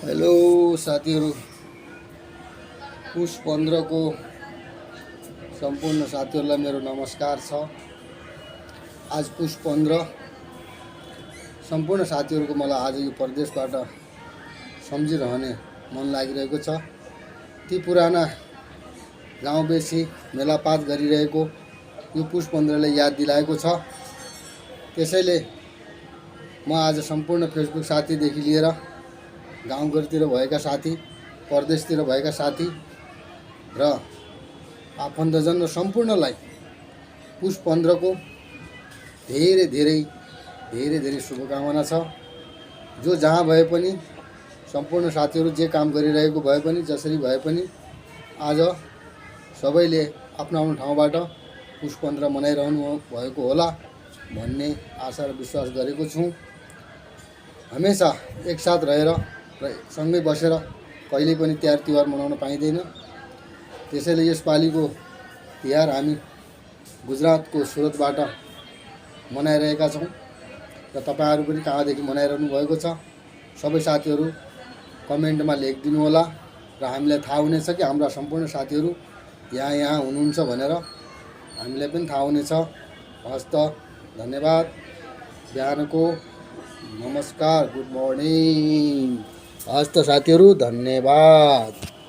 Hello साथीहरू, पुष 15 को सम्पूर्ण साथीहरूलाई मेरो नमस्कार छ। आज पुष 15 सम्पूर्ण साथीहरूको मलाई आज यो प्रदेशबाट सम्झिरहने मन लागिरहेको छ। ती पुराना गाउँबेसी मेलापात गरिरहेको यो पुष 15 ले याद दिलाएको छ। त्यसैले म आज सम्पूर्ण फेसबुक साथीदेखि लिएर गाउँघरतिर भएका साथी, परदेशतिर भएका साथी र आफन्तजन र सम्पूर्णलाई पुष 15 को धेरै धेरै धेरै धेरै शुभकामना छ। जो जहाँ भए पनि सम्पूर्ण साथीहरू जे काम गरिरहेको भए पनि, जसरी भए पनि आज सबैले आफ्नो आफ्नो ठाउँबाट पुष 15 मनाइरहनु भएको होला भन्ने आशा र विश्वास गरेको छु। हमेसा एकसाथ रहेर र सँगै बसेर कहिल्यै पनि तिहार मनाउन पाइँदैन। त्यसैले यसपालिको तिहार हामी गुजरातको सुरतबाट मनाइरहेका छौँ र तपाईहरु पनि कहाँदेखि मनाइरहनु भएको छ सबै साथीहरू कमेन्टमा लेखिदिनु होला र हामीलाई थाहा हुनेछ कि हाम्रा सम्पूर्ण साथीहरू यहाँ हुनुहुन्छ भनेर हामीलाई पनि थाहा हुनेछ। हस् त, धन्यवाद। बिहानको नमस्कार, गुड मर्निङ। हस् त साथीहरू, धन्यवाद।